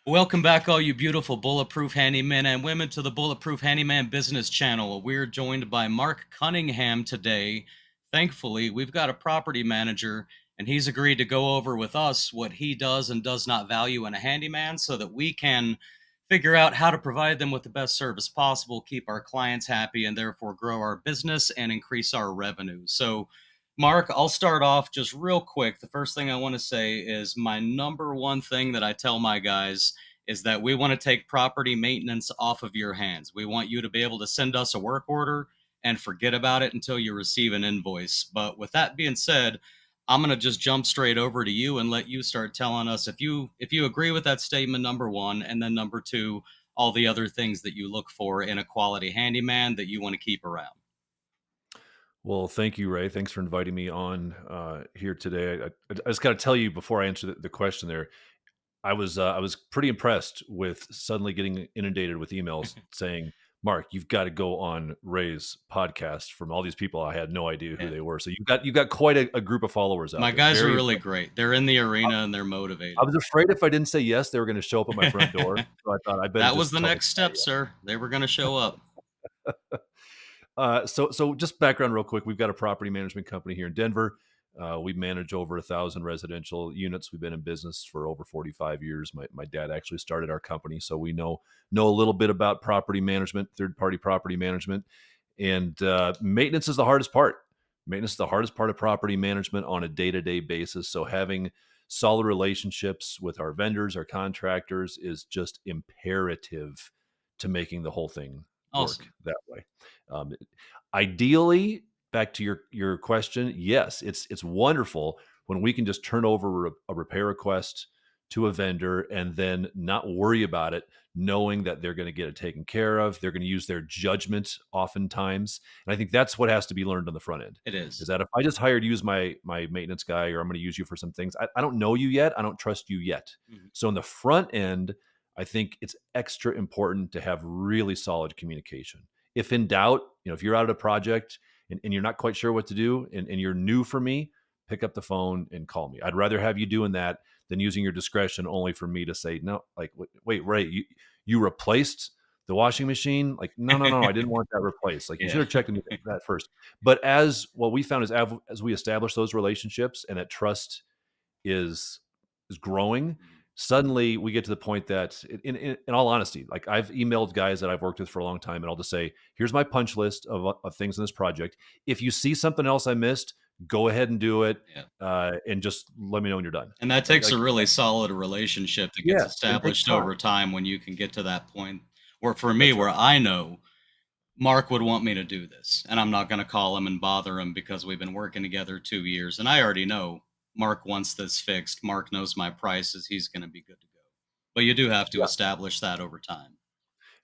Welcome back, all you beautiful Bulletproof handymen and women, to the Bulletproof Handyman Business Channel. We're joined by Marc Cunningham today. Thankfully, we've got a property manager, and he's agreed to go over with us what he does and does not value in a handyman so that we can figure out how to provide them with the best service possible, keep our clients happy, and therefore grow our business and increase our revenue. So, Marc, I'll start off just real quick. The first thing I want to say is my number one thing that I tell my guys is that we want to take property maintenance off of your hands. We want you to be able to send us a work order and forget about it until you receive an invoice. But with that being said, I'm going to just jump straight over to you and let you start telling us if you agree with that statement, number one, and then number two, all the other things that you look for in a quality handyman that you want to keep around. Well, thank you, Ray. Thanks for inviting me on here today. I just got to tell you before I answer the question there, I was pretty impressed with suddenly getting inundated with emails saying, "Marc, you've got to go on Ray's podcast." From all these people, I had no idea who Yeah. they were. So you've got quite a group of followers out My there. guys are Very really impressed. great. They're in the I, arena and they're I motivated. was afraid if I didn't say yes, they were going to show up at my front door. So I thought I better That was just the tell this next guy step, sir. They were going to show up. yes. So just background real quick. We've got a property management company here in Denver. We manage over 1,000 residential units. We've been in business for over 45 years. My dad actually started our company, so we know a little bit about property management, third party property management, and maintenance is the hardest part. Maintenance is the hardest part of property management on a day to day basis. So having solid relationships with our vendors, our contractors, is just imperative to making the whole thing work Awesome. that way. Um, Ideally, back to your question, yes, it's wonderful when we can just turn over a repair request to a vendor and then not worry about it, knowing that they're going to get it taken care of. They're going to use their judgment oftentimes, and I think that's what has to be learned on the front end. It Is is. that if I just hired you as my maintenance guy, or I'm going to use you for some things, I don't know you yet. I don't trust you yet. Mhm. So in the front end, I think it's extra important to have really solid communication. If in doubt, if you're out of a project and you're not quite sure what to do, and you're new for me, pick up the phone and call me. I'd rather have you doing that than using your discretion only for me to say, no, like, wait, Ray, you replaced the washing machine? Like, no, no, no, I didn't want that replaced. Like, you should Yeah. have checked into that first. But as what we found is, as we establish those relationships and that trust is growing, Mhm. suddenly we get to the point that, in all honesty, like, I've emailed guys that I've worked with for a long time, and I'll just say, here's my punch list of things in this project. If you see something else I missed, go ahead and do it, Yeah. and just let me know when you're done. And that Like, takes a really solid relationship that gets yeah, it takes established time. over time when you can get to that point where, for me, That's right. where I know Mark would want me to do this, and I'm not going to call him and bother him because we've been working together 2 years, and I already know Mark wants this fixed. Mark knows my prices. He's going to be good to go. But you do have to Yeah, establish that over time.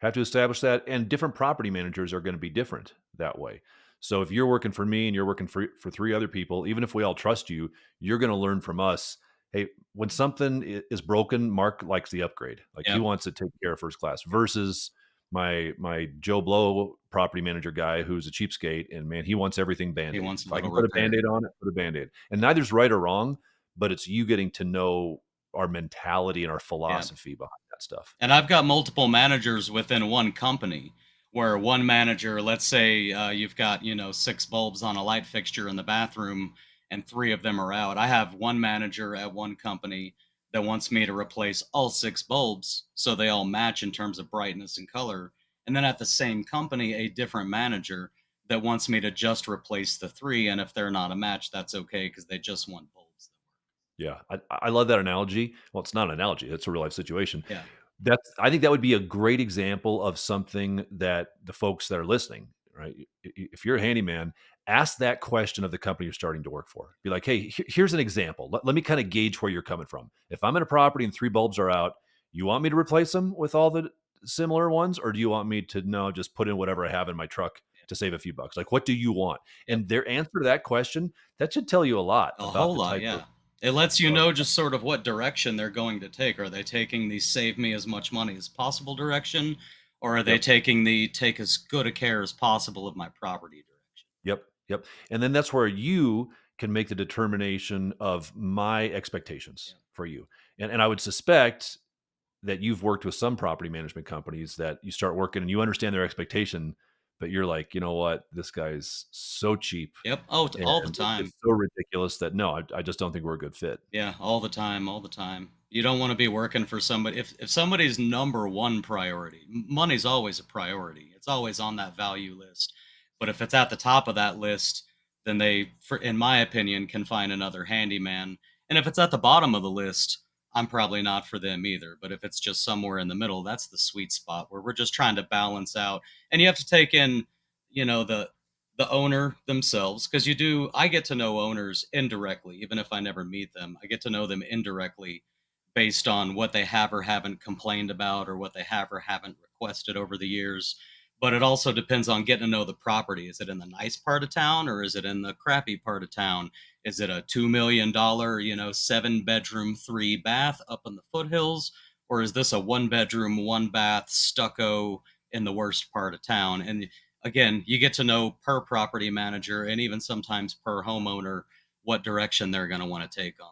have to establish that, and different property managers are going to be different that way. So if you're working for me and you're working for three other people, even if we all trust you, you're going to learn from us. Hey, when something is broken, Mark likes the upgrade. Like, he Yep. wants it taken care of first class, versus my Joe Blow property manager guy who's a cheapskate, and man, he wants everything He band-aid. wants a If I little can put a repair. band-aid on it, put a band-aid. And neither's right or wrong, but it's you getting to know our mentality and our Yeah. philosophy behind that stuff. And I've got multiple managers within one company where one manager, let's say you've got, 6 bulbs on a light fixture in the bathroom and 3 of them are out. I have one manager at one company that wants me to replace all 6 bulbs so they all match in terms of brightness and color. And then at the same company, a different manager that wants me to just replace the 3. And if they're not a match, that's okay because they just want bulbs that Yeah, I love that analogy. Well, it's not an analogy; it's a real life situation. work. Yeah. I think that would be a great example of something that the folks that are listening, right? If you're a handyman, ask that question of the company you're starting to work for. Be like, hey, here's an example. Let me kind of gauge where you're coming from. If I'm in a property and 3 bulbs are out, you want me to replace them with all the similar ones, or do you want me to, no, just put in whatever I have in my truck to save a few bucks? Like, what do you want? Yep. And their answer to that question, that should tell you a lot A about whole the lot, type yeah. It lets you of know just sort of what direction they're going to take. Are they taking the save me as much money as possible direction, or are they yep. taking the take as good a care as possible of my property direction? Yep, yep. And then that's where you can make the determination of my expectations Yeah. for you. And I would suspect that you've worked with some property management companies that you start working and you understand their expectation, but you're like, you know what, this guy's so cheap Yep. Oh, and all the it's time. so ridiculous that no, I just don't think we're a good fit. Yeah, all the time, all the time. You don't want to be working for somebody if somebody's number one priority. Money's always a priority. It's always on that value list. But if it's at the top of that list, then they, for, in my opinion, can find another handyman. And if it's at the bottom of the list, I'm probably not for them either. But if it's just somewhere in the middle, that's the sweet spot where we're just trying to balance out. And you have to take in, the owner themselves, because I get to know owners indirectly, even if I never meet them. I get to know them indirectly based on what they have or haven't complained about, or what they have or haven't requested over the years. But it also depends on getting to know the property. Is it in the nice part of town, or is it in the crappy part of town? Is it a $2 million, 7 bedroom, 3 bath up in the foothills? Or is this a 1 bedroom, 1 bath stucco in the worst part of town? And again, you get to know per property manager, and even sometimes per homeowner, what direction they're going to want to take on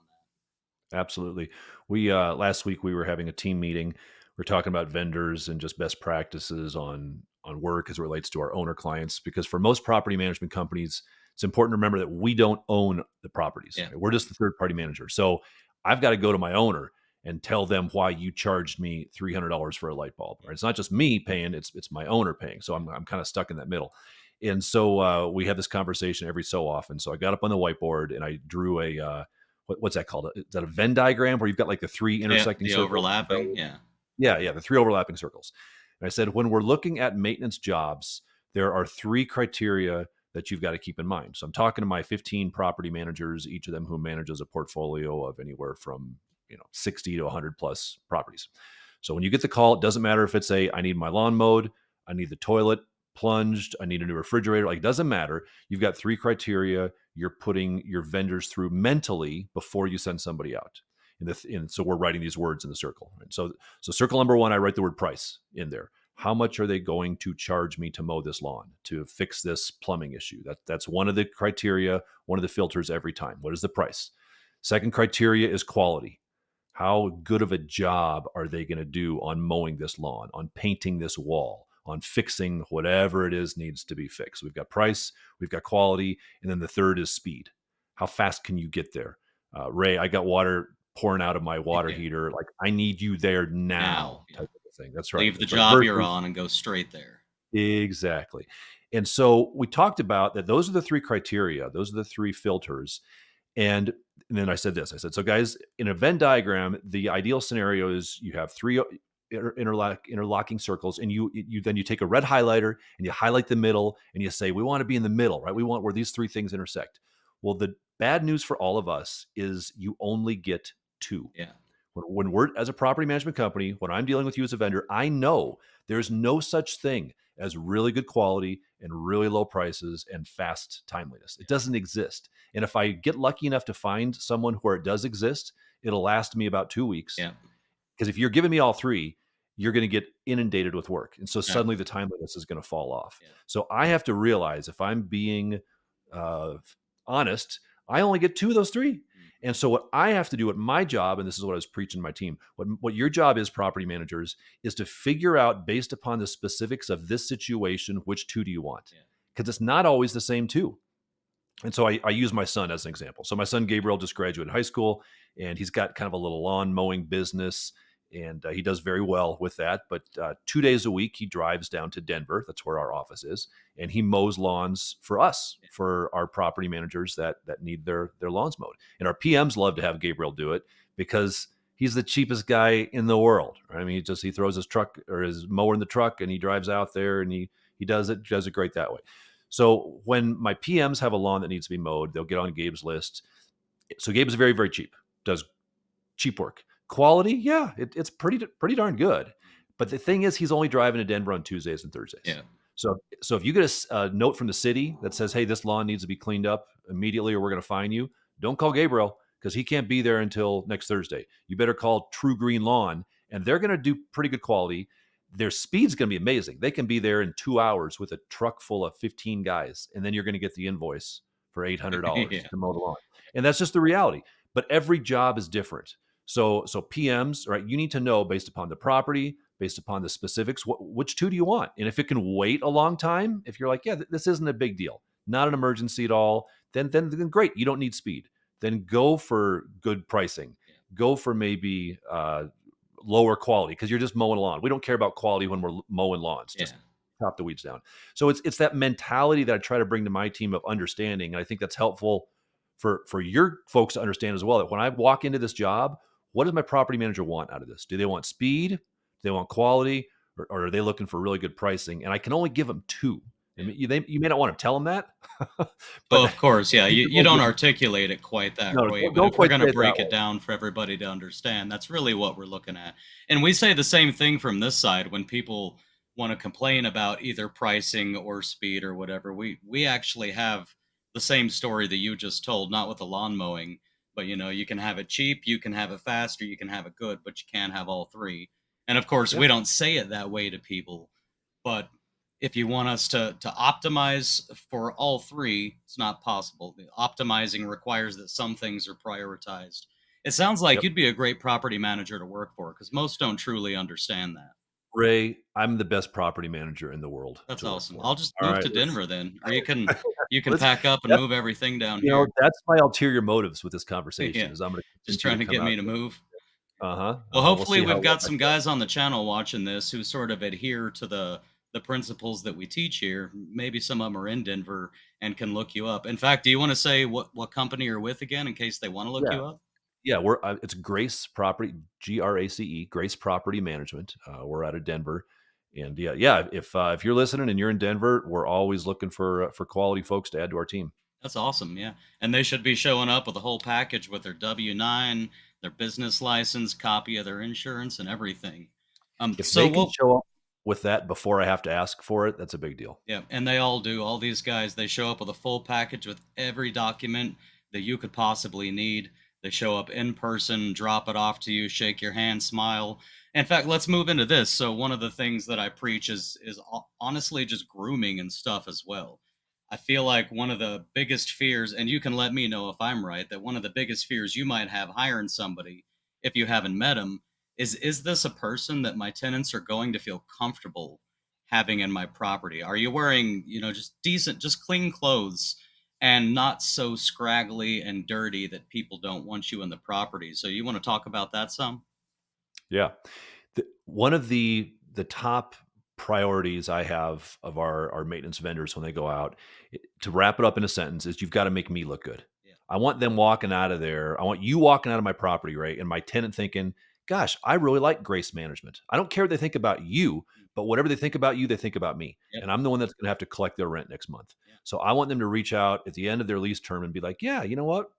Absolutely. We last week we were having a team meeting. We're talking about vendors and just best practices on work as it relates to our owner clients. Because for most property management companies, it's important to remember that we don't own the properties. that. Yeah. We're just the third party manager. So I've got to go to my owner and tell them why you charged me $300 for a light bulb. Right? It's not just me paying; it's my owner paying. So I'm kind of stuck in that middle. And so we have this conversation every so often. So I got up on the whiteboard and I drew a what's that called? Is that a Venn diagram where you've got like the three Yeah, intersecting the circles? overlapping. Yeah. Yeah, the three overlapping circles. And I said, when we're looking at maintenance jobs, there are three criteria that you've got to keep in mind. So I'm talking to my 15 property managers, each of them who manages a portfolio of anywhere from 60 to 100 plus properties. So when you get the call, it doesn't matter if it's I need my lawn mowed, I need the toilet plunged, I need a new refrigerator. Like, it doesn't matter. You've got three criteria you're putting your vendors through mentally before you send somebody out. And so we're writing these words in the circle. Right? So circle number one, I write the word price in there. How much are they going to charge me to mow this lawn, to fix this plumbing issue? That's one of the criteria, one of the filters every time. What is the price? Second criteria is quality. How good of a job are they going to do on mowing this lawn, on painting this wall, on fixing whatever it is needs to be fixed? We've got price, we've got quality, and then the third is speed. How fast can you get there? Ray, I got water pouring out of my water Yeah. heater. Like, I need you there now, Now, yeah. type of a thing. That's right. Leave the That's right. job you're Versus on and go straight there. exactly. And so we talked about that. Those are the three criteria. Those are the three filters. And then I said this. I said, so guys, in a Venn diagram, the ideal scenario is you have three interlocking circles, and you then you take a red highlighter and you highlight the middle, and you say, we want to be in the middle, right? We want where these three things intersect. Well, the bad news for all of us is you only get two. Yeah. When we're, as a property management company, when I'm dealing with you as a vendor, I know there's no such thing as really good quality and really low prices and fast timeliness. It doesn't exist. And if I get lucky enough to find someone where it does exist, it'll last me about 2 weeks. Yeah. Because if you're giving me all three, you're going to get inundated with work. And so Yeah. suddenly the timeliness is going to fall off. Yeah. So I have to realize, if I'm being uh, honest, I only get two of those three. And so what I have to do at my job, and this is what I was preaching to my team, what your job is, property managers, is to figure out, based upon the specifics of this situation, which two do you want? Because it's not always the same two. And so I use my son as an example. So my son Gabriel just graduated high school, and he's got kind of a little lawn mowing business, and he does very well with that. But 2 days a week, he drives down to Denver. That's where our office is, and he mows lawns for us, for our property managers that need their lawns mowed. And our PMs love to have Gabriel do it because he's the cheapest guy in the world. Right? I mean, he throws his truck or his mower in the truck, and he drives out there, and he does it great that way. So when my PMs have a lawn that needs to be mowed, they'll get on Gabe's list. So Gabe's very, very cheap, does cheap work. Quality, yeah, it's pretty darn good. But the thing is, he's only driving to Denver on Tuesdays and Thursdays. Yeah. So if you get a note from the city that says, hey, this lawn needs to be cleaned up immediately or we're going to fine you, don't call Gabriel, because he can't be there until next Thursday. You better call True Green Lawn, and they're going to do pretty good quality. Their speed's going to be amazing. They can be there in 2 hours with a truck full of 15 guys, and then you're going to get the invoice for $800 Yeah. to mow the lawn. And that's just the reality. But every job is different. So PMs, right? You need to know based upon the property, based upon the specifics, which two do you want? And if it can wait a long time, if you're like, yeah, this isn't a big deal, not an emergency at all, then great. You don't need speed. Then go for good pricing. Yeah. Go for maybe lower quality because you're just mowing lawn. We don't care about quality when we're mowing lawns. Yeah. Just chop the weeds down. So it's that mentality that I try to bring to my team of understanding. And I think that's helpful for your folks to understand as well. That when I walk into this job, what does my property manager want out of this? Do they want speed? Do they want quality? Or are they looking for really good pricing? And I can only give them two. Yeah. And you may not want to tell them that, Oh, but of course, yeah. You don't articulate it quite that no, way, but don't if we're quite going say to it that break it way. down for everybody to understand, that's really what we're looking at. And we say the same thing from this side when people want to complain about either pricing or speed or whatever. We actually have the same story that you just told, not with the lawn mowing, but you can have it cheap, you can have it fast, or you can have it good, but you can't have all three. And of course, Yeah. we don't say it that way to people, but if you want us to optimize for all three, it's not possible. The optimizing requires that some things are prioritized. It sounds like Yep. you'd be a great property manager to work for because most don't truly understand that. Ray, I'm the best property manager in the world That's to work awesome. for. I'll just All move right. to Denver then, or you can Let's, pack up and that's, move everything down here. that's my ulterior motives with this conversation Yeah, is I'm going to just convince you trying to to come get out me to here. move. Uh-huh. Well, We'll hopefully see how we've well got I some can. guys on the channel watching this who sort of adhere to the principles that we teach here. Maybe some of them are in Denver and can look you up. In fact, do you want to say what company you're with again in case they want to look Yeah. you up? Yeah, it's Grace Property, GRACE, Grace Property Management. We're out of Denver. And yeah, if you're listening and you're in Denver, we're always looking for quality folks to add to our team. That's awesome. Yeah. And they should be showing up with a whole package with their W-9, their business license, copy of their insurance and everything. If So they can what show up with that before I have to ask for it, that's a big deal. Yeah, and they all do. All these guys, they show up with a full package with every document that you could possibly need. They show up in person, drop it off to you, shake your hand, smile. In fact, let's move into this. So one of the things that I preach is honestly just grooming and stuff as well. I feel like one of the biggest fears, and you can let me know if I'm right, that one of the biggest fears you might have hiring somebody if you haven't met them is this a person that my tenants are going to feel comfortable having in my property? Are you wearing, just decent, just clean clothes and not so scraggly and dirty that people don't want you in the property? So you want to talk about that some? Yeah. One of the top priorities I have of our maintenance vendors when they go out, to wrap it up in a sentence, is you've got to make me look good. Yeah. I want them walking out of there. I want you walking out of my property, right? And my tenant thinking, gosh, I really like Grace Management. I don't care what they think about you, but whatever they think about you, they think about me. Yep. And I'm the one that's going to have to collect their rent next month. Yeah. So I want them to reach out at the end of their lease term and be like, yeah, you know what?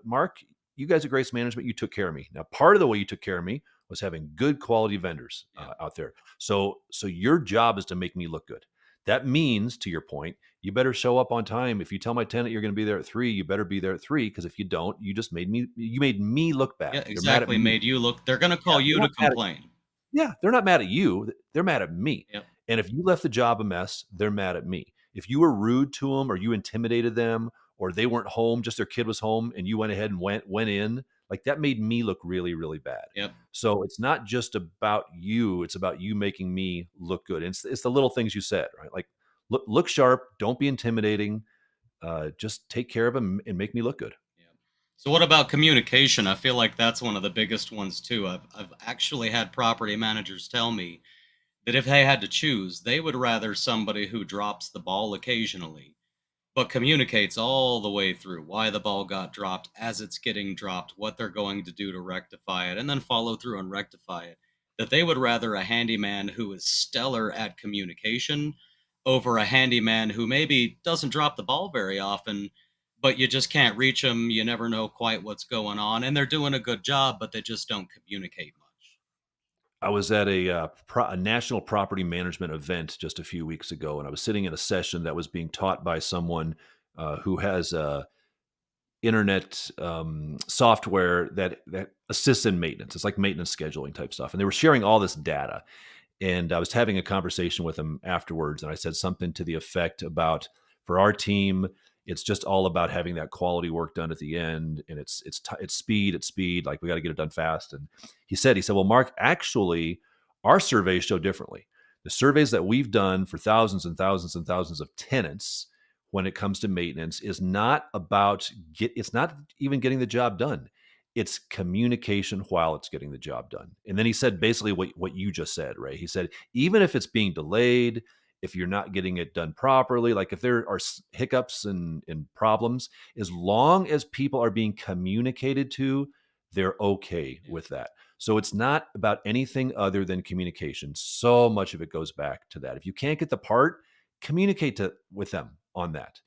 Mark, you guys at Grace Management, you took care of me. Now, part of the way you took care of me was having good quality vendors Yeah. out there. So your job is to make me look good. That means, to your point, you better show up on time. If you tell my tenant you're going to be there at 3, you better be there at 3. Because if you don't, you made me look bad. Yeah, You're mad at exactly. me. Made you look. They're going to Yeah, call you they're to not mad at, complain. yeah, they're not mad at you. They're mad at me. Yep. And if you left the job a mess, they're mad at me. If you were rude to them or you intimidated them or they weren't home, just their kid was home and you went ahead and went in, like that made me look really, really bad. Yep. So it's not just about you, it's about you making me look good. And it's the little things you said, right? Like look sharp, don't be intimidating, just take care of them and make me look good. Yeah. So what about communication? I feel like that's one of the biggest ones too. I've actually had property managers tell me that if they had to choose, they would rather somebody who drops the ball occasionally, but communicates all the way through why the ball got dropped as it's getting dropped, what they're going to do to rectify it, and then follow through and rectify it. That they would rather a handyman who is stellar at communication over a handyman who maybe doesn't drop the ball very often, but you just can't reach them. You never know quite what's going on, and they're doing a good job, but they just don't communicate much. I was at a national property management event just a few weeks ago, and I was sitting in a session that was being taught by someone who has internet software that assists in maintenance. It's like maintenance scheduling type stuff, and they were sharing all this data. And I was having a conversation with him afterwards, and I said something to the effect about, for our team, It's just all about having that quality work done at the end, and it's speed. Like, we got to get it done fast. And he said, well, Mark, actually, our surveys show differently. The surveys that we've done for thousands and thousands and thousands of tenants when it comes to maintenance is not about it's not even getting the job done. It's communication while it's getting the job done. And then he said basically what you just said, Ray. He said, even if it's being delayed, if you're not getting it done properly, like if there are hiccups and problems, as long as people are being communicated to, they're okay with that. So it's not about anything other than communication. So much of it goes back to that. If you can't get the part, communicate with them on that.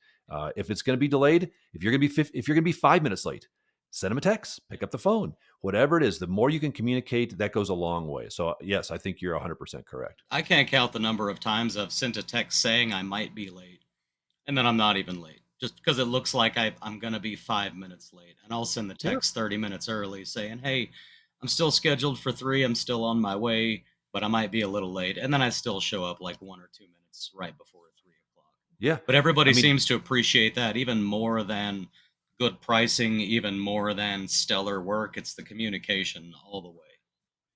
If it's going to be delayed, if you're going to be 5 minutes late, send them a text, pick up the phone, whatever it is. The more you can communicate, that goes a long way. So yes, I think you're 100% correct. I can't count the number of times I've sent a text saying I might be late, and then I'm not even late, just because it looks like I'm going to be 5 minutes late. And I'll send the Yeah. text 30 minutes early saying, hey, I'm still scheduled for 3. I'm still on my way, but I might be a little late. And then I still show up like 1 or 2 minutes right before 3 o'clock. Yeah. But everybody I mean, seems to appreciate that even more than good pricing, even more than stellar work. It's the communication all the way.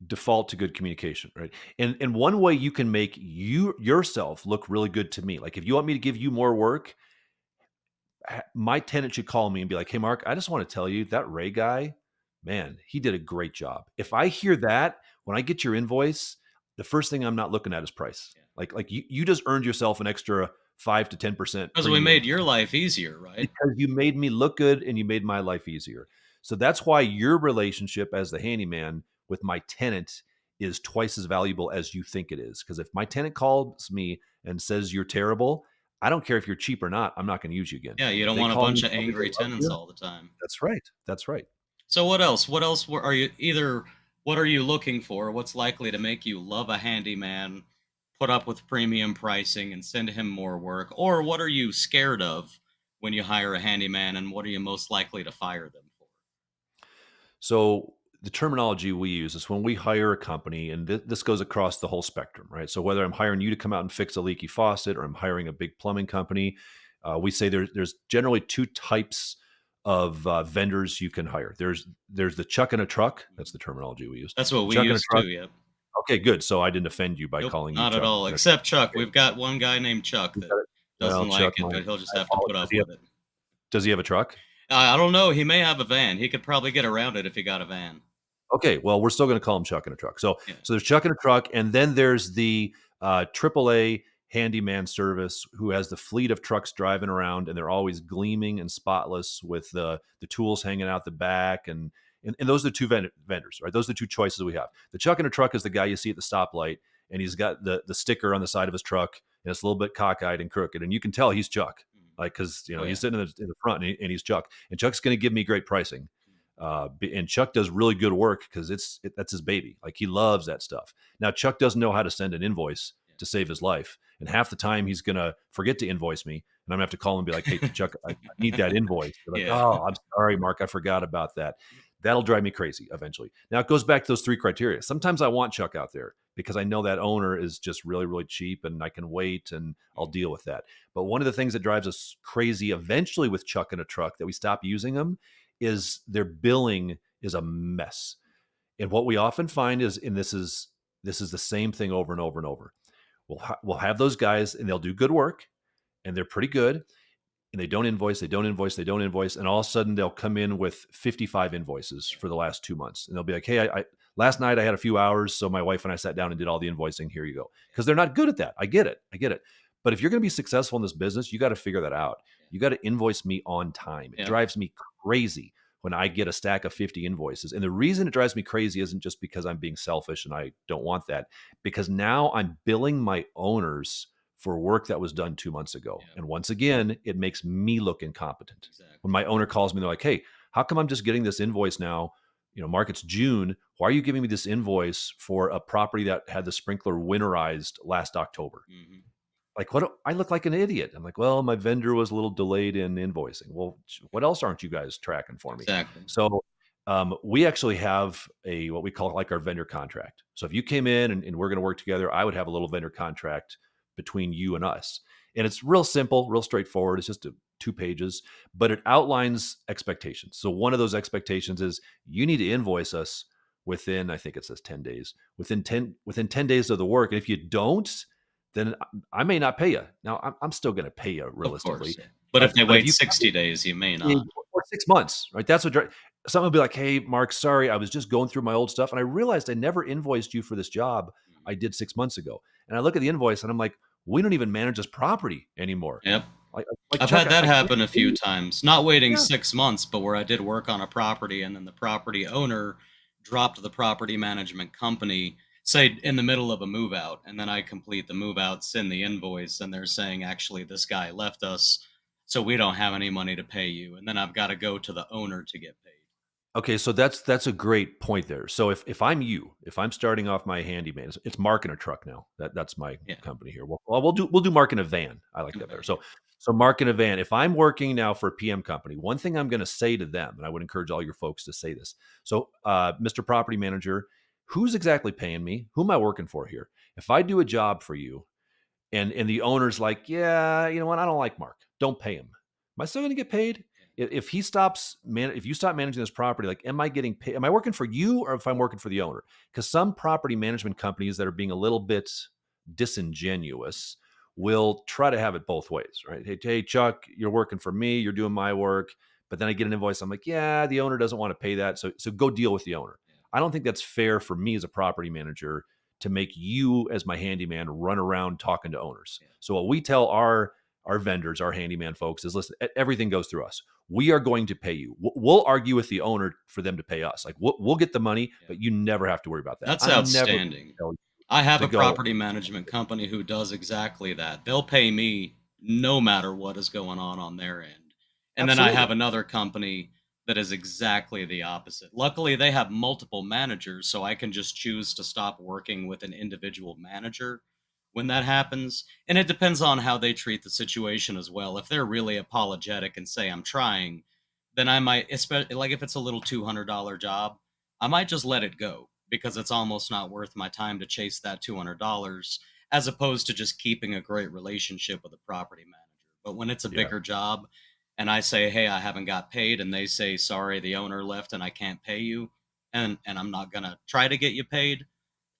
default to good communication, right? And one way you can make yourself look really good to me, like if you want me to give you more work, my tenant should call me and be like, hey, Mark, I just want to tell you that Ray guy, man, he did a great job. If I hear that when I get your invoice, the first thing I'm not looking at is price. Yeah. Like you just earned yourself an extra 5 to 10% Because we premium made your life easier, right? because you made me look good and you made my life easier. So that's why your relationship as the handyman with my tenant is twice as valuable as you think it is. Because if my tenant calls me and says you're terrible, I don't care if you're cheap or not. I'm not going to use you again. Yeah, you If don't they want a call me bunch and of tell me they angry love tenants you, all the time. that's right. That's right. So what else? What else are you either what are you looking for? What's likely to make you love a handyman, put up with premium pricing and send him more work? Or what are you scared of when you hire a handyman and what are you most likely to fire them for? So the terminology we use is when we hire a company, and this goes across the whole spectrum, right? So whether I'm hiring you to come out and fix a leaky faucet or I'm hiring a big plumbing company, we say there's generally 2 types of vendors you can hire. There's the chuck in a truck. That's the terminology we use. That's what we Chuck in a used truck. to, yep. Okay, good. So I didn't offend you by Nope, calling you not at Chuck. all. Okay. Except Chuck. We've got one guy named Chuck that Well, doesn't like Chuck, it, but he'll just I have to put apologize. up with it. Does he have a truck? I don't know. He may have a van. He could probably get around it if he got a van. Okay, well, we're still going to call him Chuck in a truck. So, Yeah. so there's Chuck in a truck, and then there's the AAA handyman service who has the fleet of trucks driving around, and they're always gleaming and spotless with the tools hanging out the back, and those are the 2 vendors, right? Those are the 2 choices we have. The Chuck in a truck is the guy you see at the stoplight, and he's got the sticker on the side of his truck, and it's a little bit cockeyed and crooked, and you can tell he's Chuck, like because Oh, he's yeah. sitting in the front, and he's Chuck, and Chuck's going to give me great pricing. And Chuck does really good work because that's his baby. Like, he loves that stuff. Now, Chuck doesn't know how to send an invoice to save his life, and half the time he's gonna forget to invoice me, and I'm gonna have to call him and be like, "Hey, Chuck, I need that invoice." They're like, Yeah. "Oh, I'm sorry, Mark, I forgot about that." That'll drive me crazy eventually. Now, it goes back to those 3 criteria. Sometimes I want Chuck out there because I know that owner is just really, really cheap, and I can wait and I'll deal with that. But one of the things that drives us crazy eventually with Chuck in a truck that we stop using them is their billing is a mess. And what we often find is, and this is the same thing over and over and over. We'll have those guys, and they'll do good work, and they're pretty good, and they don't invoice, and all of a sudden they'll come in with 55 invoices for the last 2 months, and they'll be like, "Hey, I last night I had a few hours, so my wife and I sat down and did all the invoicing. Here you go." Because they're not good at that. I get it. But if you're going to be successful in this business, you got to figure that out. You got to invoice me on time. It Yeah. drives me crazy when I get a stack of 50 invoices. And the reason it drives me crazy isn't just because I'm being selfish and I don't want that, because now I'm billing my owners for work that was done 2 months ago. Yeah. And once again, it makes me look incompetent. Exactly. When my owner calls me, they're like, "Hey, how come I'm just getting this invoice now? Mark, it's June. Why are you giving me this invoice for a property that had the sprinkler winterized last October?" Hmm. Like, I look like an idiot. I'm like, "Well, my vendor was a little delayed in invoicing." Well, what else aren't you guys tracking for me? Exactly. So we actually have what we call like our vendor contract. So if you came in and we're going to work together, I would have a little vendor contract between you and us. And it's real simple, real straightforward. It's just 2 pages, but it outlines expectations. So one of those expectations is you need to invoice us within, I think it says 10 days, within 10 days of the work. And if you don't, then I may not pay you. Now I'm still going to pay you Of course. realistically, Yeah. But if they but if wait you 60 days, you may not. or 6 months, right? That's what someone will be like, "Hey, Mark, sorry, I was just going through my old stuff and I realized I never invoiced you for this job Mhm. I did 6 months ago." And I look at the invoice and I'm like, "We don't even manage this property anymore." Yep. Like I've Chuck, had that I can't happen a pay few you. times. Not waiting Yeah. 6 months, but where I did work on a property and then the property owner dropped the property management company, say in the middle of a move out, and then I complete the move out, send the invoice, and they're saying, actually, this guy left us, so we don't have any money to pay you. And then I've got to go to the owner to get paid. Okay, so that's a great point there. So if I'm you, if I'm starting off my handyman, it's Mark in a truck now. That's my Yeah. company here. We'll do Mark in a van. I like that Okay. better. Yeah. So Mark in a van. If I'm working now for a PM company, one thing I'm going to say to them, and I would encourage all your folks to say this. So, Mr. Property Manager, who's exactly paying me? Who am I working for here? If I do a job for you, and the owner's like, yeah, you know what? I don't like Mark. Don't pay him. Am I still going to get paid? If he stops, if you stop managing this property, like, am I getting paid? Am I working for you or if I'm working for the owner? Because some property management companies that are being a little bit disingenuous will try to have it both ways, right? Hey, Chuck, you're working for me, you're doing my work, but then I get an invoice. I'm like, yeah, the owner doesn't want to pay that, so go deal with the owner. Yeah. I don't think that's fair for me as a property manager to make you as my handyman run around talking to owners. Yeah. So what we tell our vendors, our handyman folks is, listen, everything goes through us. We are going to pay you. We'll argue with the owner for them to pay us. Like we'll get the money, Yeah. but you never have to worry about that. That's I'm never going to outstanding. tell you I have to a go. property management company who does exactly that. They'll pay me no matter what is going on their end. And then I have Absolutely. another company that is exactly the opposite. Luckily, they have multiple managers, so I can just choose to stop working with an individual manager when that happens. And it depends on how they treat the situation as well. If they're really apologetic and say, I'm trying, then I might, especially like if it's a little $200 job, I might just let it go because it's almost not worth my time to chase that $200 as opposed to just keeping a great relationship with a property manager. But when it's a Yeah. bigger job and I say, "Hey, I haven't got paid," and they say, "Sorry, the owner left and I can't pay you," and I'm not going to try to get you paid,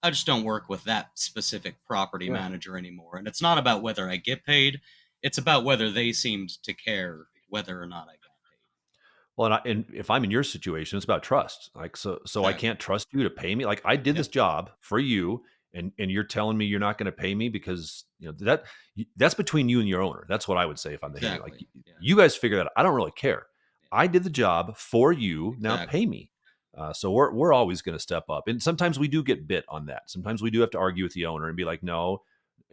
I just don't work with that specific property Yeah. manager anymore. And it's not about whether I get paid, it's about whether they seemed to care whether or not I got paid. Well, and if I'm in your situation, it's about trust. Like, so I Exactly. can't trust you to pay me. Like, I did Yep. this job for you, and you're telling me you're not going to pay me because that's between you and your owner. That's what I would say if I'm the handyman. Like, Exactly. Yeah. you guys figure that out. I don't really care. Yeah. I did the job for you. Now Exactly. pay me. So we're always going to step up, and sometimes we do get bit on that. Sometimes we do have to argue with the owner and be like, no,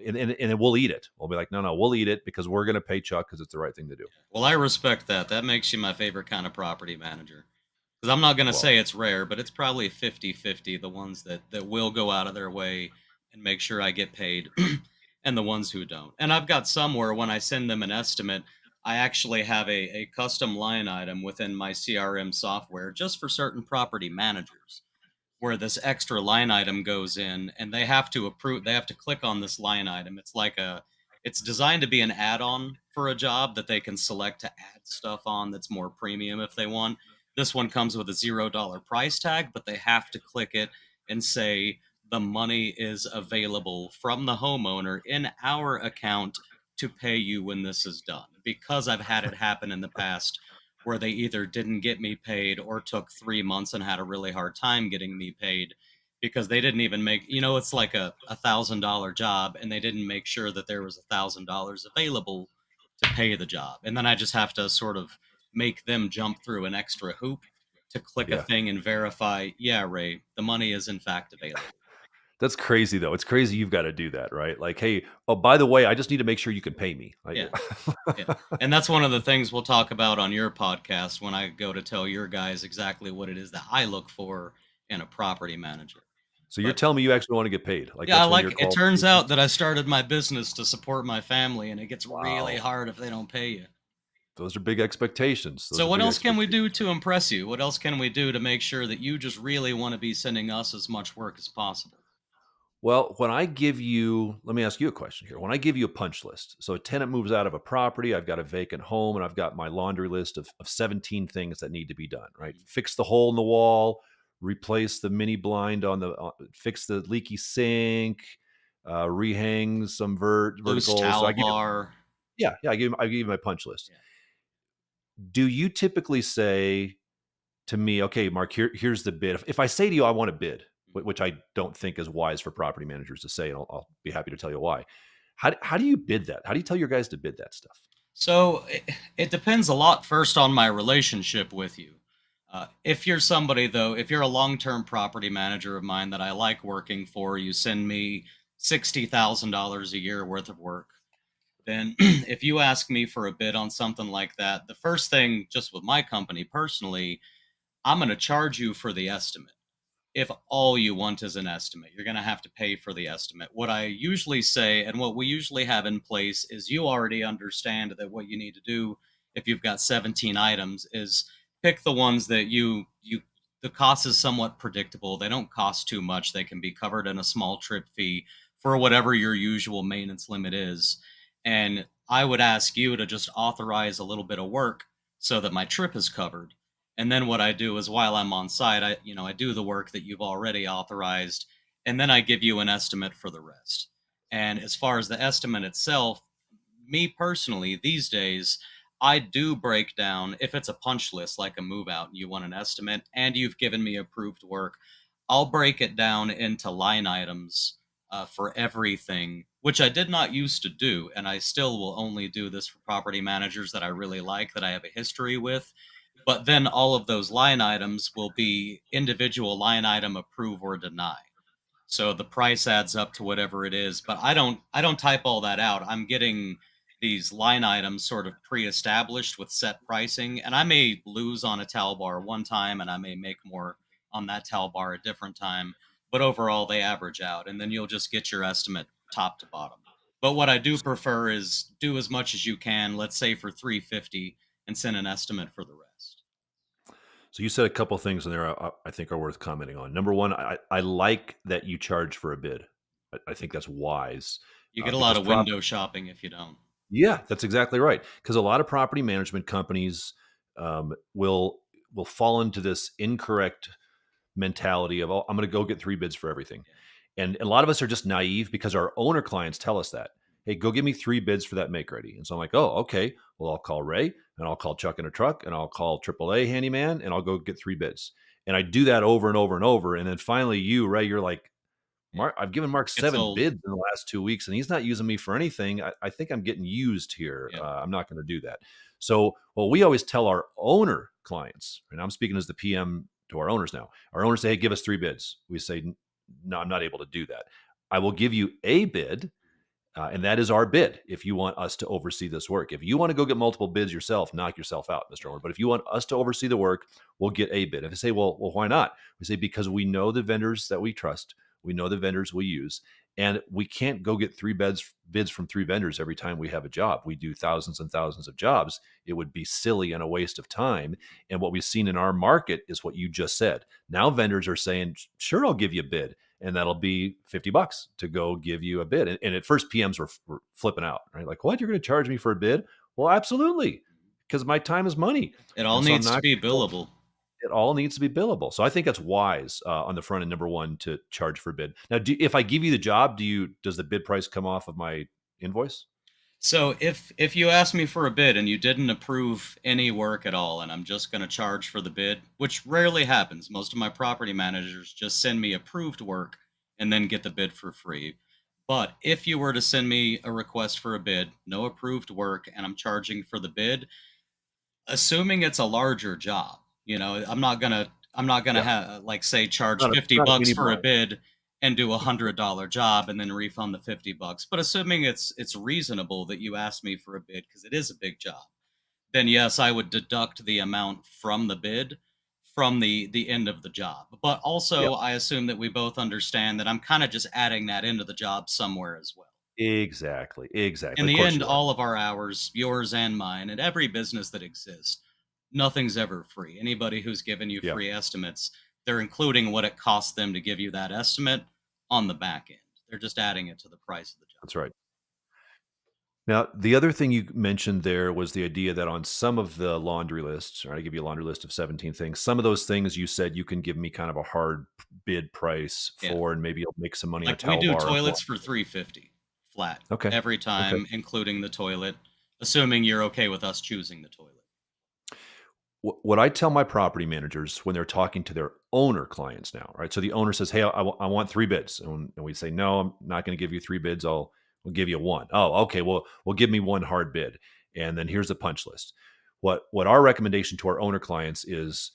and then we'll eat it. We'll be like, no, we'll eat it because we're going to pay Chuck because it's the right thing to do. Well, I respect that. That makes you my favorite kind of property manager. Because I'm not going to Well, say it's rare, but it's probably 50-50 the ones that will go out of their way and make sure I get paid and the ones who don't. And I've got some where when I send them an estimate, I actually have a custom line item within my CRM software just for certain property managers where this extra line item goes in and they have to approve, they have to click on this line item. It's designed to be an add-on for a job that they can select to add stuff on that's more premium if they want. This one comes with a $0 price tag, but they have to click it and say the money is available from the homeowner in our account to pay you when this is done, because I've had it happen in the past where they either didn't get me paid or took 3 months and had a really hard time getting me paid because they didn't even make, it's like a $1,000 job and they didn't make sure that there was $1,000 available to pay the job. And then I just have to sort of make them jump through an extra hoop to click a yeah. thing and verify, yeah, Ray, the money is in fact available. That's crazy though. It's crazy you've got to do that, right? Like, hey, oh, by the way, I just need to make sure you can pay me. Like, Yeah. Yeah. And that's one of the things we'll talk about on your podcast when I go to tell your guys exactly what it is that I look for in a property manager. so you're But telling me you actually want to get paid? Like yeah, I that's one of your like it turns qualifications? out that I started my business to support my family and it gets really Wow, hard if they don't pay you. those are big expectations. Those So are what big else can we do expectations. to impress you? What else can we do to make sure that you just really want to be sending us as much work as possible? Well, when I give you, let me ask you a question here. When I give you a punch list, so a tenant moves out of a property, I've got a vacant home, and I've got my laundry list of 17 things that need to be done, right? Mhm. Fix the hole in the wall, replace the mini blind on the, fix the leaky sink, rehang some Loose verticals. So towel I give you, bar. yeah, I give you my punch list. Yeah. Do you typically say to me, okay, Mark, here's the bid? If I say to you, I want a bid, Mhm. which I don't think is wise for property managers to say, and I'll be happy to tell you why. How do you bid that? How do you tell your guys to bid that stuff? So it depends a lot first on my relationship with you. If you're somebody, though, if you're a long term property manager of mine that I like working for, you send me $60,000 a year worth of work. Then, if you ask me for a bid on something like that, the first thing, just with my company personally, I'm going to charge you for the estimate. If all you want is an estimate, you're going to have to pay for the estimate. What I usually say and what we usually have in place is you already understand that what you need to do if you've got 17 items is pick the ones that the cost is somewhat predictable. They don't cost too much. They can be covered in a small trip fee for whatever your usual maintenance limit is. And I would ask you to just authorize a little bit of work so that my trip is covered, and then what I do is while I'm on site, I do the work that you've already authorized, and then I give you an estimate for the rest. And as far as the estimate itself, me personally, these days, I do break down if it's a punch list like a move out and you want an estimate and you've given me approved work, I'll break it down into line items for everything, which I did not used to do. And I still will only do this for property managers that I really like, that I have a history with, but then all of those line items will be individual line item approve or deny. So the price adds up to whatever it is, but I don't type all that out. I'm getting these line items sort of pre-established with set pricing, and I may lose on a towel bar one time and I may make more on that towel bar a different time, but overall they average out and then you'll just get your estimate top to bottom. But what I do prefer is do as much as you can, let's say for 350, and send an estimate for the rest. So you said a couple things in there I think are worth commenting on. Number one, I like that you charge for a bid. I think that's wise You get a lot because of window shopping if you don't. yeah, that's exactly right. Because a lot of property management companies will fall into this incorrect mentality of, oh, I'm going to go get three bids for everything. Yeah. And a lot of us are just naive because our owner clients tell us that. Hey, go give me three bids for that make ready. And so I'm like, oh, okay. Well, I'll call Ray and I'll call Chuck in a truck and I'll call AAA handyman and I'll go get three bids. And I do that over and over and over. And then finally, you, Ray, you're like, Yeah. Mark, I've given Mark It's 7 old. bids in the last 2 weeks, and he's not using me for anything. I think I'm getting used here. Yeah. I'm not gonna do that. So, well, we always tell our owner clients, and I'm speaking as the PM to our owners now. Our owners say, "Hey, give us 3 bids." We say, "No, I'm not able to do that. I will give you a bid, and that is our bid if you want us to oversee this work. If you wanna go get multiple bids yourself, knock yourself out, Mr. Yeah. Owner. But if you want us to oversee the work, we'll get a bid." If they say, "Well, why not?" We say, "Because we know the vendors that we trust. We know the vendors we use, and we can't go get 3 bids from 3 vendors every time we have a job. We do thousands and thousands of jobs. It would be silly and a waste of time." And what we've seen in our market is what you just said. Now vendors are saying, "Sure, I'll give you a bid." And that'll be $50 to go give you a bid. And at first, PMs were flipping out, right? Like, what? You're going to charge me for a bid? Well, absolutely, because my time is money. It all And so I'm needs to not, be billable. it all needs to be billable. So I think that's wise on the front end, number one, to charge for bid. Now, if I give you the job, does the bid price come off of my invoice? So if you ask me for a bid and you didn't approve any work at all, and I'm just going to charge for the bid, which rarely happens. Most of my property managers just send me approved work and then get the bid for free. But if you were to send me a request for a bid, no approved work, and I'm charging for the bid, assuming it's a larger job, I'm not gonna Yeah, have like say charge not a 50 not a bucks mini for a blind. bid and do $100 job and then refund the 50 bucks. But assuming it's reasonable that you asked me for a bid because it is a big job, then yes, I would deduct the amount from the bid from the end of the job. But Yeah, also I assume that we both understand that I'm kind of just adding that into the job somewhere as well. exactly, In exactly. Of the course end, you are. all of our hours, yours and mine, and every business that exists, nothing's ever free. Anybody who's given you Yeah. free estimates, they're including what it costs them to give you that estimate on the back end. They're just adding it to the price of the job. That's right. Now, the other thing you mentioned there was the idea that on some of the laundry lists, or I give you a laundry list of 17 things, some of those things you said you can give me kind of a hard bid price Yeah. for, and maybe you'll make some money on a Like we towel do bar. toilets for 350 flat Okay. every Okay. time, including the toilet, assuming you're okay with us choosing the toilet. What I tell my property managers when they're talking to their owner clients now, right? So the owner says, "Hey, I want three bids," and we say, "No, I'm not going to give you three bids. We'll give you one." "Oh, okay. Well, give me one hard bid, and then here's the punch list." What our recommendation to our owner clients is,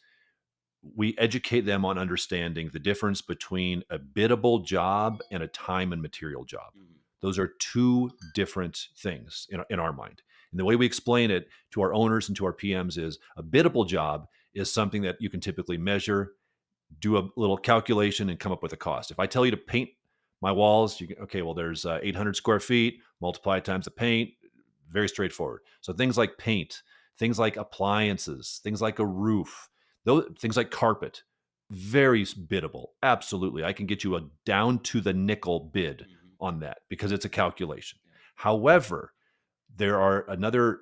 we educate them on understanding the difference between a biddable job and a time and material job. Mhm. Those are two different things in our mind. And the way we explain it to our owners and to our PMs is, a biddable job is something that you can typically measure, do a little calculation, and come up with a cost. If I tell you to paint my walls, okay, well, there's 800 square feet, multiply it times the paint, very straightforward. So things like paint, things like appliances, things like a roof, those things like carpet, very biddable. Absolutely. I can get you a down to the nickel bid Mhm. on that because it's a calculation. Yeah. However, there are another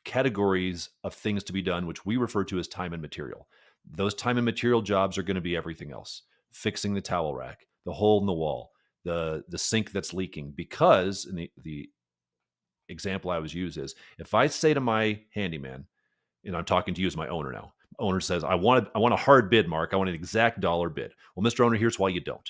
categories of things to be done, which we refer to as time and material. Those time and material jobs are going to be everything else: fixing the towel rack, the hole in the wall, the sink that's leaking. Because, and the example I always use is, if I say to my handyman, and I'm talking to you as my owner now, owner says, I want a hard bid, Mark. I want an exact dollar bid. Well, Mr. Owner, here's why you don't.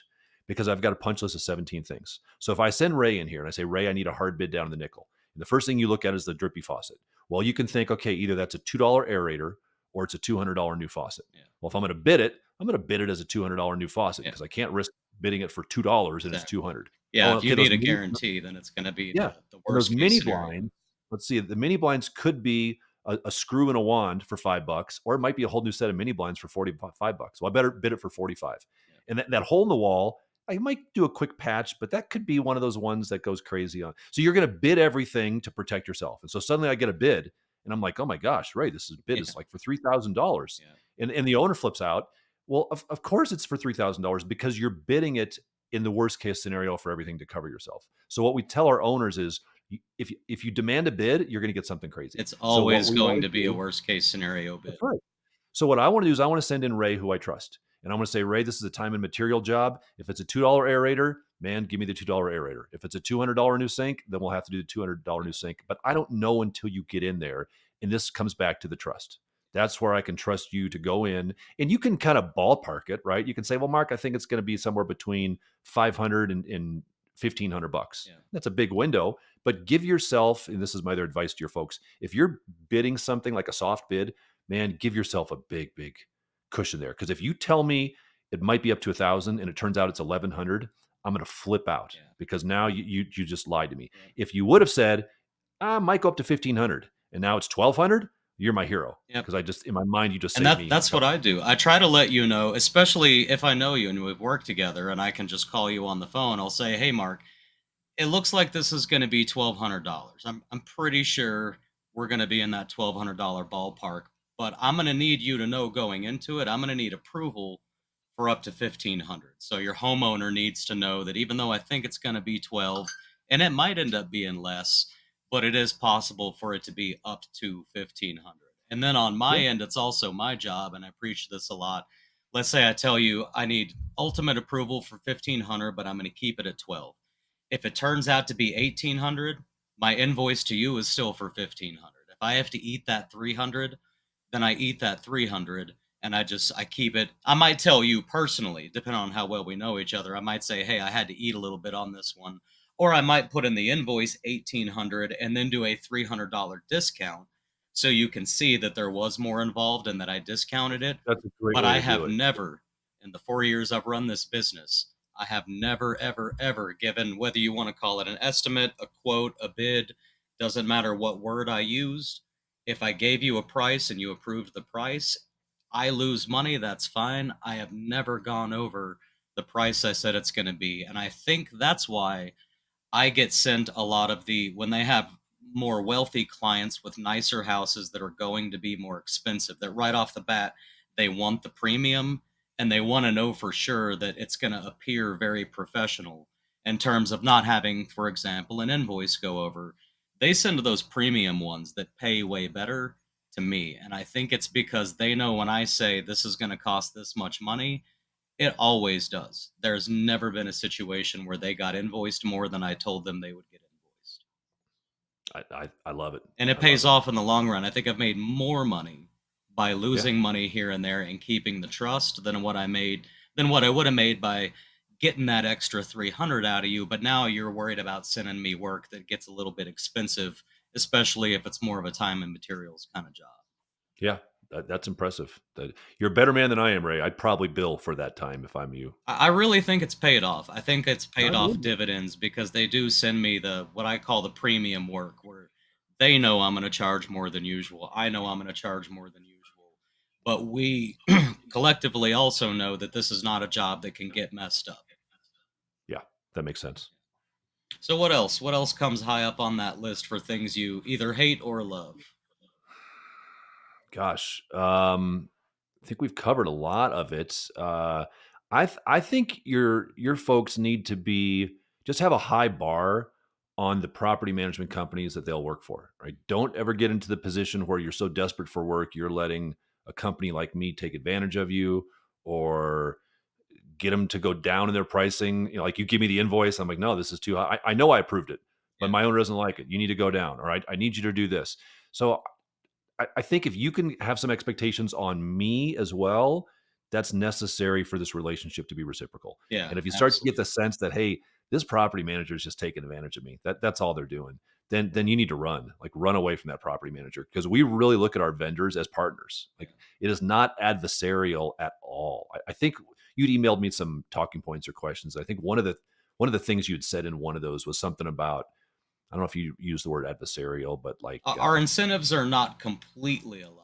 Because I've got a punch list of 17 things. So if I send Ray in here and I say, "Ray, I need a hard bid down in the nickel," and the first thing you look at is the drippy faucet. Well, you can think, okay, either that's a $2 aerator or it's a $200 new faucet. Yeah. Well, if I'm going to bid it, I'm going to bid it as a $200 new faucet, Yeah. because I can't risk bidding it for $2 and it's Exactly. 200. Yeah. Oh, If you okay, those need a mini, guarantee, then it's going to be yeah, the and those worst case mini scenario. blinds. Let's see, the mini blinds could be a screw and a wand for $5, or it might be a whole new set of mini blinds for $45. Well, I better bid it for 45. Yeah. And that hole in the wall, I might do a quick patch, but that could be one of those ones that goes crazy on. So you're going to bid everything to protect yourself. And so suddenly I get a bid, and I'm like, "Oh my gosh, Ray, this is bid Yeah. is like for $3,000. Yeah. And the owner flips out. Well, of course it's for $3,000, because you're bidding it in the worst case scenario for everything to cover yourself. So what we tell our owners is, if you demand a bid, you're going to get something crazy. It's So what always we want going to to be a do, worst case scenario that's bid. right. So what I want to do is, I want to send in Ray, who I trust. And I'm going to say, "Ray, this is a time and material job. If it's a $2 aerator, man, give me the $2 aerator. If it's a $200 new sink, then we'll have to do the $200 new sink." But I don't know until you get in there. And this comes back to the trust. That's where I can trust you to go in, and you can kind of ballpark it, right? You can say, "Well, Mark, I think it's going to be somewhere between 500 and $1,500. Yeah. That's a big window, but give yourself, and this is my other advice to your folks, if you're bidding something like a soft bid, man, give yourself a big, big cushion there. Because if you tell me it might be up to 1,000 and it turns out it's 1,100, I'm going to flip out, Yeah. because now you just lied to me. Yeah. If you would have said, "I might go up to 1,500," and now it's 1,200, you're my hero. Yep. Because I just, in my mind, you just And saved me that's what I do. I try to let you know, especially if I know you and we've worked together and I can just call you on the phone. I'll say, "Hey, Mark, it looks like this is going to be $1,200. I'm pretty sure we're going to be in that $1,200 ballpark, but I'm going to need you to know going into it, I'm going to need approval for up to 1,500. So your homeowner needs to know that even though I think it's going to be 12, and it might end up being less, but it is possible for it to be up to 1,500. And then on my Yeah. end, it's also my job, and I preach this a lot. Let's say I tell you I need ultimate approval for 1,500, but I'm going to keep it at 12. If it turns out to be 1,800, my invoice to you is still for 1,500. If I have to eat that 300, then I eat that 300, and I keep it. I might tell you personally, depending on how well we know each other, I might say, "Hey, I had to eat a little bit on this one." Or I might put in the invoice 1,800 and then do a $300 discount so you can see that there was more involved and that I discounted it. That's a great But way I to do have it. never, in the 4 years I've run this business, I have never, ever, ever given, whether you want to call it an estimate, a quote, a bid, doesn't matter what word I used. If I gave you a price and you approved the price, I lose money, that's fine. I have never gone over the price I said it's going to be. And I think that's why I get sent a lot of when they have more wealthy clients with nicer houses that are going to be more expensive, that right off the bat, they want the premium and they want to know for sure that it's going to appear very professional. in terms of not having, for example, an invoice go over. They send those premium ones that pay way better to me. And I think it's because they know when I say this is going to cost this much money, it always does. There's never been a situation where they got invoiced more than I told them they would get invoiced. I love it. And it I love pays it. off in the long run. I think I've made more money by Yeah. losing money here and there and keeping the trust than what I would have made by getting that extra 300 out of you. But now you're worried about sending me work that gets a little bit expensive, especially if it's more of a time and materials kind of job. Yeah. That's impressive. You're a better man than I am, Ray. I'd probably bill for that time if I'm you. I really think it's paid off. I think it's I paid off would. dividends because they do send me the what I call the premium work where they know I'm going to charge more than usual. I know I'm going to charge more than usual. But we collectively also know that this is not a job that can get messed up. Yeah, that makes sense. So what else? What else comes high up on that list for things you either hate or love? Gosh, I think we've covered a lot of it. I think your folks need to be just have a high bar on the property management companies that they'll work for. Right? Don't ever get into the position where you're so desperate for work you're letting a company like me take advantage of you or get them to go down in their pricing. You know, like you give me the invoice, I'm like, no, this is too high. I know I approved it, but Yeah. my owner doesn't like it. You need to go down. All right, I need you to do this. So I think if you can have some expectations on me as well, that's necessary for this relationship to be reciprocal. Yeah, And if you start to get absolutely. the sense that, hey, this property manager is just taking advantage of me, that's all they're doing, then you need to run away from that property manager because we really look at our vendors as partners. Yeah. Like it is not adversarial at all. I think you'd emailed me some talking points or questions. I think one of the things you'd said in one of those was something about I don't know if you use the word adversarial, but like Our incentives are not completely aligned,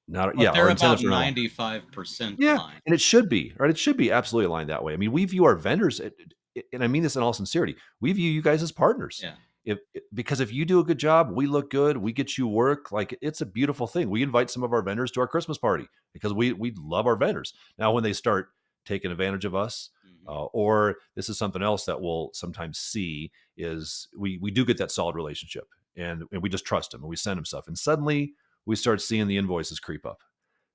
not but yeah, our they're about incentives are not. 95% Yeah, aligned. and it should be, right? It should be absolutely aligned that way. I mean, we view our vendors, and I mean this in all sincerity, we view you guys as partners. Yeah. Because if you do a good job, we look good, we get you work, like it's a beautiful thing. We invite some of our vendors to our Christmas party because we love our vendors. Now, when they start taking advantage of us, Mhm. or this is something else that we'll sometimes see is we do get that solid relationship, and we just trust them and we send them stuff, and suddenly we start seeing the invoices creep up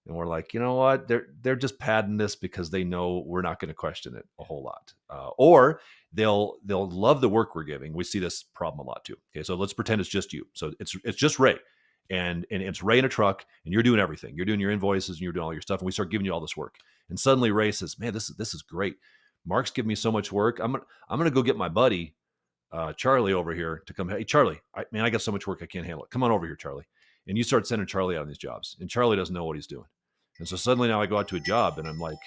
and we're like, you know what? They're just padding this because they know we're not going to question it a whole lot, or they'll love the work we're giving. We see this problem a lot too. Okay, so let's pretend it's just you. So it's just Ray, and it's Ray in a truck, and you're doing everything. You're doing your invoices and you're doing all your stuff, and we start giving you all this work. And suddenly Ray says, "Man, this is great. Mark's giving me so much work. I'm gonna go get my buddy Charlie over here to come. Hey, Charlie, man, I got so much work I can't handle it. Come on over here, Charlie." And you start sending Charlie out on these jobs, and Charlie doesn't know what he's doing. And so suddenly now I go out to a job, and I'm like,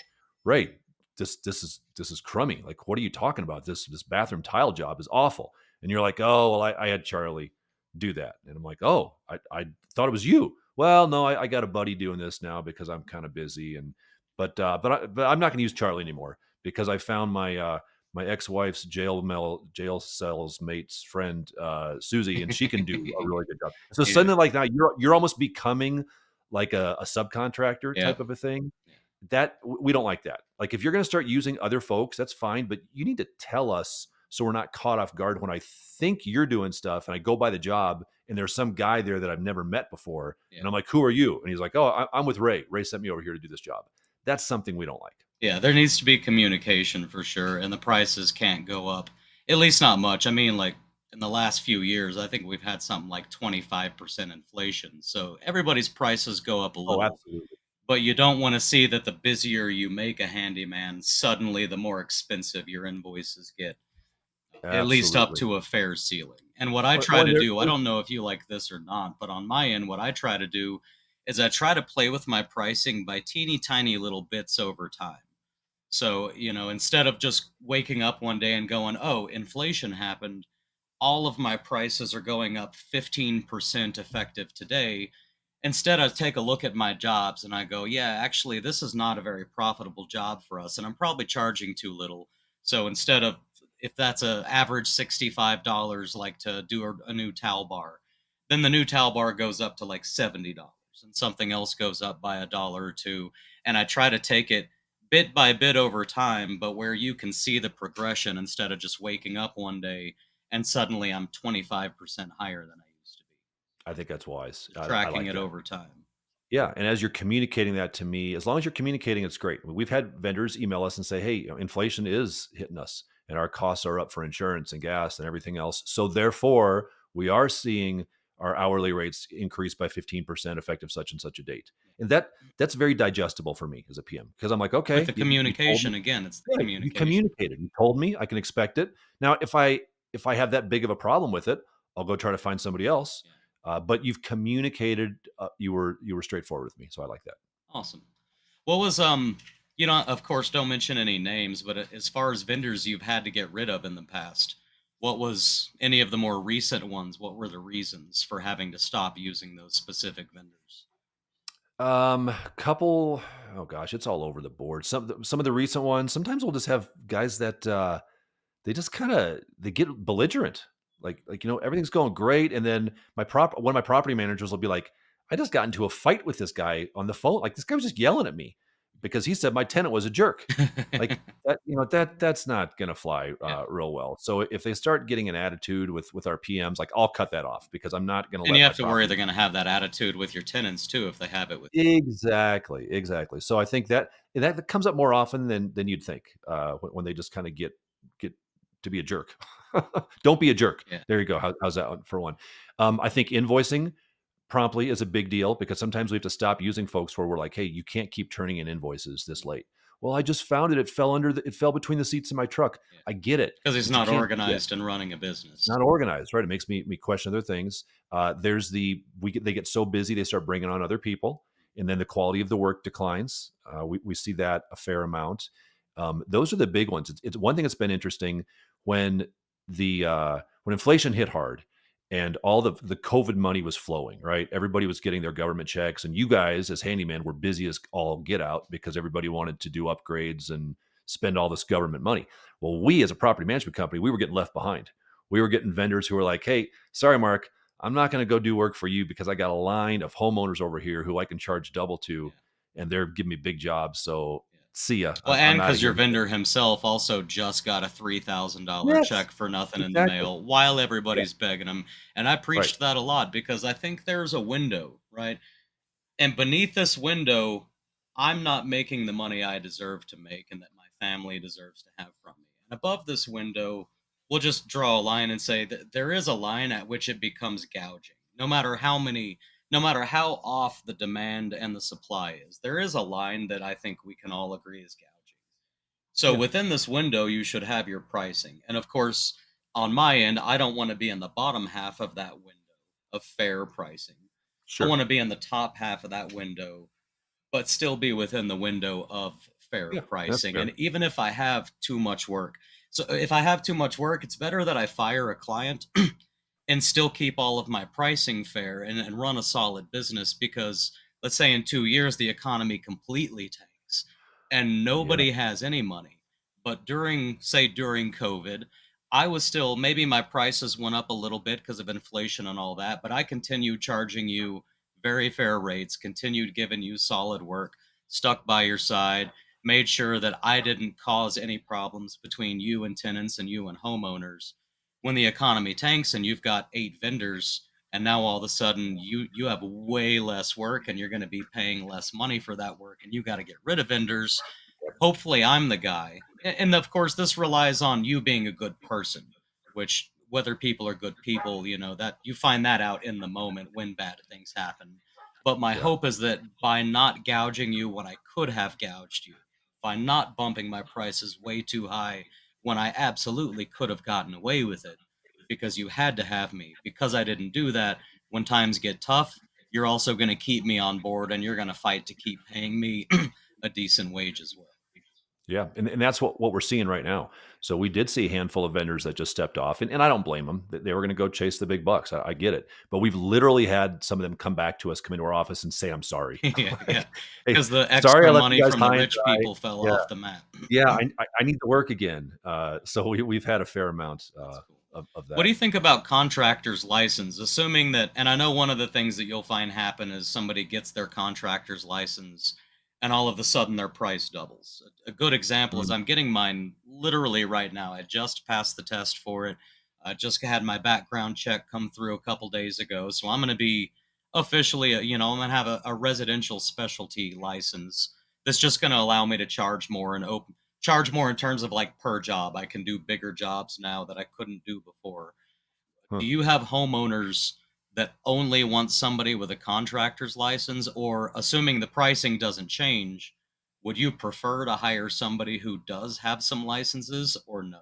Ray, this is crummy. Like, what are you talking about? This bathroom tile job is awful. And you're like, oh, well, I had Charlie do that, and I'm like, oh, I thought it was you. Well, no, I got a buddy doing this now because I'm kind of busy, and but I'm not going to use Charlie anymore because I found my ex-wife's jail cells mate's friend Susie, and she can do a really good job. So Yeah. suddenly, like now, you're almost becoming like a subcontractor Yeah. type of a thing. Yeah. That we don't like that. Like if you're going to start using other folks, that's fine, but you need to tell us so we're not caught off guard when I think you're doing stuff and I go by the job and there's some guy there that I've never met before, Yeah. and I'm like, "Who are you?" And he's like, "Oh, I'm with Ray. Ray sent me over here to do this job." That's something we don't like. Yeah, there needs to be communication for sure, and the prices can't go up. At least not much. I mean, like in the last few years, I think we've had something like 25% inflation. So everybody's prices go up a Oh, little, absolutely. but you don't want to see that the busier you make a handyman, suddenly the more expensive your invoices get, at least up Absolutely. to a fair ceiling. And what I try Well, to and do, I don't know if you like this or not, but on my end, what I try to do is I try to play with my pricing by teeny tiny little bits over time. So, instead of just waking up one day and going, oh, inflation happened, all of my prices are going up 15% effective today. Instead, I take a look at my jobs and I go, yeah, actually, this is not a very profitable job for us. And I'm probably charging too little. So instead of, if that's a average $65, like to do a new towel bar, then the new towel bar goes up to like $70 and something else goes up by a dollar or two. And I try to take it bit by bit over time, but where you can see the progression instead of just waking up one day and suddenly I'm 25% higher than I used to be. I think that's wise. Just I tracking like it that. over time. Yeah, and as you're communicating that to me, as long as you're communicating, it's great. We've had vendors email us and say, "Hey, inflation is hitting us, and our costs are up for insurance and gas and everything else. So therefore, we are seeing our hourly rates increase by 15% effective such and such a date." And that's very digestible for me as a PM because I'm like, With okay, the you told me, communication, again, it's the right? You communication. communicated. You told me I can expect it. Now, if I have that big of a problem with it, I'll go try to find somebody else. Yeah. But you've communicated. You were straightforward with me, so I like that. Awesome. What was of course don't mention any names, but as far as vendors you've had to get rid of in the past, what was any of the more recent ones? What were the reasons for having to stop using those specific vendors? Couple. Oh gosh, it's all over the board. Some of the recent ones. Sometimes we'll just have guys that they just kind of they get belligerent. Like everything's going great, and then one of my property managers will be like, "I just got into a fight with this guy on the phone. Like this guy was just yelling at me because he said my tenant was a jerk." Like that's not gonna fly Yeah. real well. So if they start getting an attitude with our PMs, like I'll cut that off because I'm not gonna And let you my have to worry property. they're going to have that attitude with your tenants too if they have it with you. Exactly, exactly. So I think that comes up more often than you'd think, when they just kinda get to be a jerk. Don't be a jerk. Yeah. There you go. How's that one for one? I think invoicing promptly is a big deal because sometimes we have to stop using folks where we're like, "Hey, you can't keep turning in invoices this late." "Well, I just found it. It fell between the seats of my truck." Yeah. I get it, Because he's but you not can't do that. organized and running a business. Not organized, right? It makes me question other things. There's they get so busy they start bringing on other people, and then the quality of the work declines. We see that a fair amount. Those are the big ones. It's one thing that's been interesting when when inflation hit hard and all the COVID money was flowing, right? Everybody was getting their government checks, and you guys as handyman were busy as all get out because everybody wanted to do upgrades and spend all this government money. Well, we as a property management company, we were getting left behind. We were getting vendors who were like, "Hey, sorry, Mark, I'm not going to go do work for you because I got a line of homeowners over here who I can charge double to, Yeah. and they're giving me big jobs. So Yeah. see ya. Well, I'm and out of because your here." vendor himself also just got a $3,000 Yes, check for nothing in the exactly. mail while Yeah, everybody's begging him. And I right. preached that a lot because I think there's a window, right? And beneath this window, I'm not making the money I deserve to make and that my family deserves to have from me. And above this window, we'll just draw a line and say that there is a line at which it becomes gouging. No matter how off the demand and the supply is, there is a line that I think we can all agree is gouging. So Yeah, within this window, you should have your pricing. And of course, on my end, I don't want to be in the bottom half of that window of fair pricing. I sure. want to be in the top half of that window, but still be within the window of fair Yeah, that's pricing. fair. And even if I have too much work, so if I have too much work, it's better that I fire a client and still keep all of my pricing fair and run a solid business because let's say in 2 years the economy completely tanks and Yeah, nobody has any money. But during COVID, I was still maybe my prices went up a little bit because of inflation and all that, but I continued charging you very fair rates, continued giving you solid work, stuck by your side, made sure that I didn't cause any problems between you and tenants and you and homeowners. When the economy tanks and you've got 8 vendors and now all of a sudden you have way less work and you're going to be paying less money for that work and you got to get rid of vendors, hopefully I'm the guy. And of course this relies on you being a good person, which whether people are good people, that you find that out in the moment when bad things happen. But my yeah, hope is that by not gouging you when I could have gouged you, by not bumping my prices way too high when I absolutely could have gotten away with it because you had to have me, because I didn't do that, when times get tough, you're also going to keep me on board and you're going to fight to keep paying me a decent wage as well. yeah, and that's what we're seeing right now. So we did see a handful of vendors that just stepped off, and I don't blame them. They were going to go chase the big bucks. I get it, but we've literally had some of them come back to us, come into our office, and say, "I'm sorry." Yeah, yeah. Like, "Hey, Because the sorry, I extra left you money guys from the high and rich dry." people fell Yeah, off the map. yeah, I need the work again. So we've had a fair amount That's cool. of What do that. you think about contractor's license? Assuming that, and I know one of the things that you'll find happen is somebody gets their contractor's license and all of a sudden their price doubles. A good example is Mm. I'm getting mine literally right now. I just passed the test for it. I just had my background check come through a couple days ago, so I'm going to be officially, I'm going to have a residential specialty license that's just going to allow me to charge more and charge more in terms of like per job. I can do bigger jobs now that I couldn't do before. Do Huh. you have homeowners that only want somebody with a contractor's license, or assuming the pricing doesn't change, would you prefer to hire somebody who does have some licenses or no?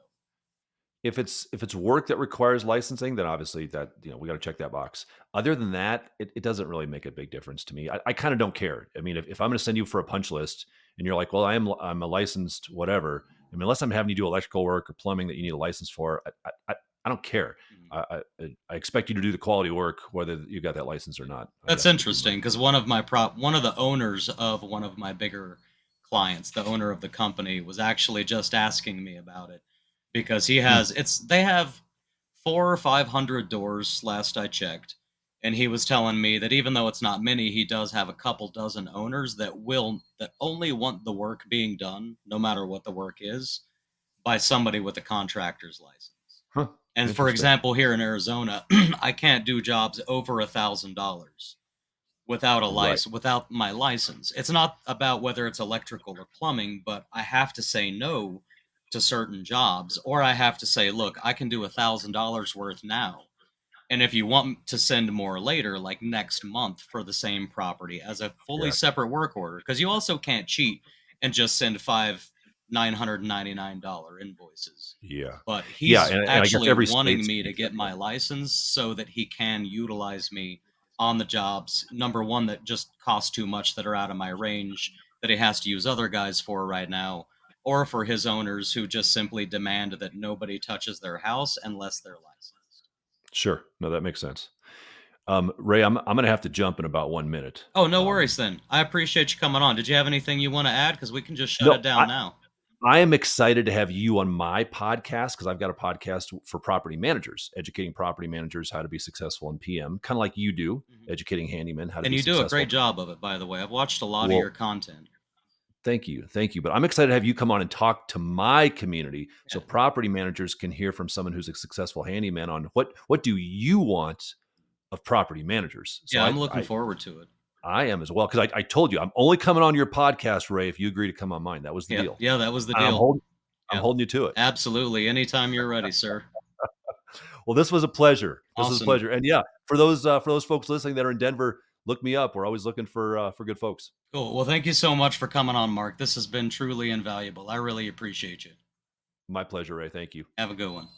If it's work that requires licensing, then obviously that, we got to check that box. Other than that, it doesn't really make a big difference to me. I kind of don't care. I mean, if I'm going to send you for a punch list and you're like, well, I'm a licensed whatever. I mean, unless I'm having you do electrical work or plumbing that you need a license for, I don't care. Mhm. I expect you to do the quality work, whether you got that license or not. I That's guess would be my. interesting because one of the owners of one of my bigger clients, the owner of the company, was actually just asking me about it because Hmm. they have 400 or 500 doors last I checked, and he was telling me that even though it's not many, he does have a couple dozen owners that only want the work being done, no matter what the work is, by somebody with a contractor's license. Huh. And for Interesting. example, here in Arizona, I can't do jobs over $1,000 Right. without my license. It's not about whether it's electrical or plumbing, but I have to say no to certain jobs, or I have to say, look, I can do $1,000 worth now. And if you want to send more later, like next month for the same property as a fully Yeah. separate work order, because you also can't cheat and just send five $999 invoices. Yeah. But Yeah. he's And I guess actually every wanting state's me to unique get that way. my license so that he can utilize me on the jobs. Number one, that just cost too much that are out of my range that he has to use other guys for right now, or for his owners who just simply demand that nobody touches their house unless they're licensed. Sure. No, that makes sense. Ray, I'm going to have to jump in about 1 minute. Oh, no worries then. I appreciate you coming on. Did you have anything you want to add? Because we can just shut No, it down now. I am excited to have you on my podcast because I've got a podcast for property managers, educating property managers how to be successful in PM, kind of like you do, Mhm. educating handymen how to And be you do a great successful. job of it, by the way. I've watched a lot of Well, your content. thank you. Thank you. But I'm excited to have you come on and talk to my community so Yeah. property managers can hear from someone who's a successful handyman on what do you want of property managers. So Yeah, I'm looking forward to it. I am as well because I told you I'm only coming on your podcast, Ray, if you agree to come on mine. That was the Yeah, deal. yeah, that was the And deal. I'm Yeah, holding you to it. absolutely. Anytime you're ready, sir. Well, this was a pleasure. This was a Awesome. pleasure. And yeah, for those folks listening that are in Denver, look me up. We're always looking for good folks. Cool. Well, thank you so much for coming on, Mark. This has been truly invaluable. I really appreciate you. My pleasure, Ray. Thank you. Have a good one.